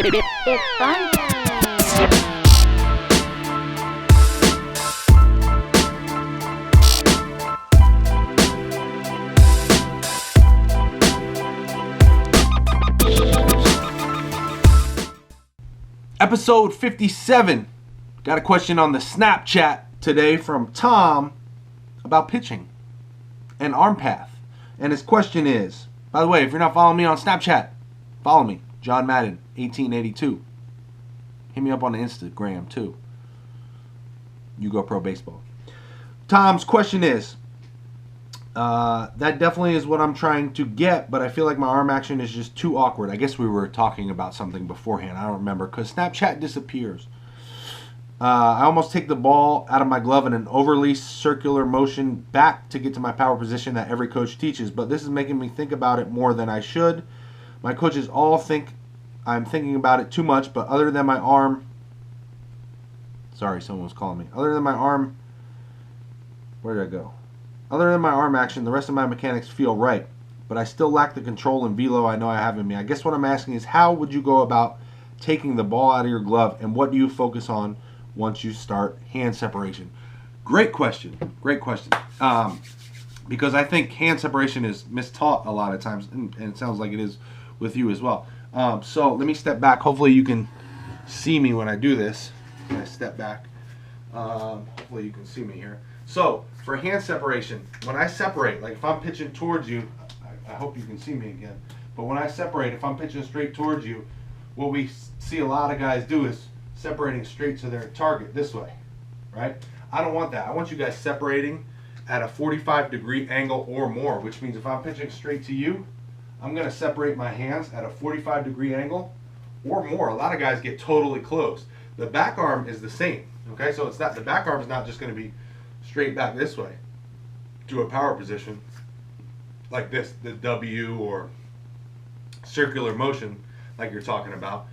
It's fun time. Episode 57. Got a question on the Snapchat today from Tom about pitching and arm path. And his question is, by the way, if you're not following me on Snapchat, follow me, John Madden, 1882. Hit me up on Instagram too. You go pro baseball. Tom's question is, that definitely is what I'm trying to get, but I feel like my arm action is just too awkward. I guess we were talking about something beforehand. I don't remember because Snapchat disappears. I almost take the ball out of my glove in an overly circular motion back to get to my power position that every coach teaches, but this is making me think about it more than I should. My coaches all think I'm thinking about it too much, but other than my arm... Sorry, someone was calling me. Other than my arm... Where did I go? Other than my arm action, the rest of my mechanics feel right, but I still lack the control and velo I know I have in me. I guess what I'm asking is, how would you go about taking the ball out of your glove, and what do you focus on once you start hand separation? Great question. Great question. Because I think hand separation is mistaught a lot of times, and it sounds like it is with you as well. So let me step back. Hopefully you can see me when I do this. When I step back. Hopefully you can see me here. So for hand separation, when I separate, like if I'm pitching towards you, I hope you can see me again, but when I separate, if I'm pitching straight towards you, what we see a lot of guys do is separating straight to their target this way, right? I don't want that. I want you guys separating at a 45-degree angle or more, which means if I'm pitching straight to you, I'm going to separate my hands at a 45-degree angle or more. A lot of guys get totally closed. The back arm is the same, okay? So it's not, the back arm is not just going to be straight back this way to a power position like this, the W or circular motion like you're talking about.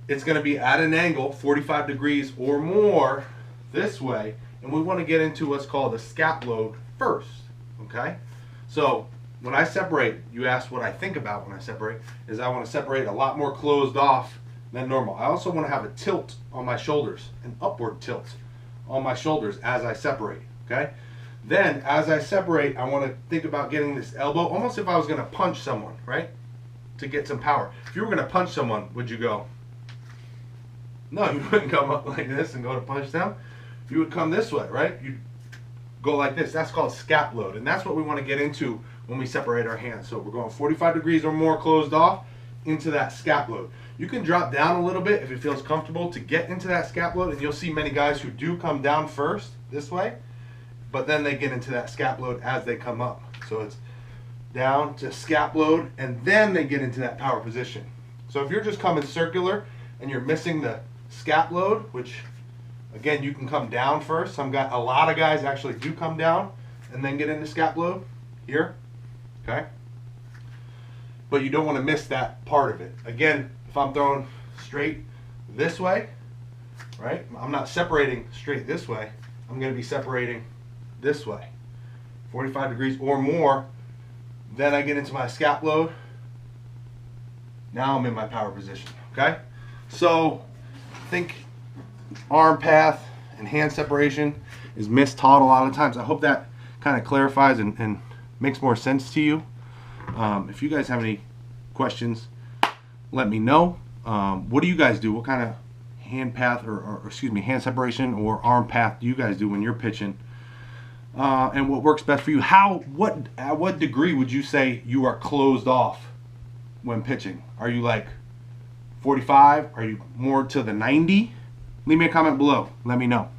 It's going to be at an angle 45 degrees or more this way, and we want to get into what's called a scap load first, okay? So when I separate, you asked what I think about when I separate, is I want to separate a lot more closed off than normal. I also want to have a tilt on my shoulders, an upward tilt on my shoulders as I separate, okay? Then as I separate, I want to think about getting this elbow, almost if I was going to punch someone, right? To get some power. If you were going to punch someone, would you go? No, you wouldn't come up like this and go to punch them. You would come this way, right? You'd go like this. That's called scap load, and that's what we want to get into when we separate our hands. So we're going 45 degrees or more closed off into that scap load. You can drop down a little bit if it feels comfortable to get into that scap load, and you'll see many guys who do come down first this way, but then they get into that scap load as they come up. So it's down to scap load, and then they get into that power position. So if you're just coming circular and you're missing the scap load, which again you can come down first. A lot of guys actually do come down and then get into scap load here, okay? But you don't want to miss that part of it. Again, if I'm throwing straight this way, right? I'm not separating straight this way. I'm going to be separating this way, 45 degrees or more. Then I get into my scap load. Now I'm in my power position, okay? So I think arm path and hand separation is mistaught a lot of times. I hope that kind of clarifies and makes more sense to you. If you guys have any questions, let me know. What do you guys do? What kind of hand path or hand separation or arm path do you guys do when you're pitching? And what works best for you? At what degree would you say you are closed off when pitching? Are you like 45? Are you more to the 90? Leave me a comment below. Let me know.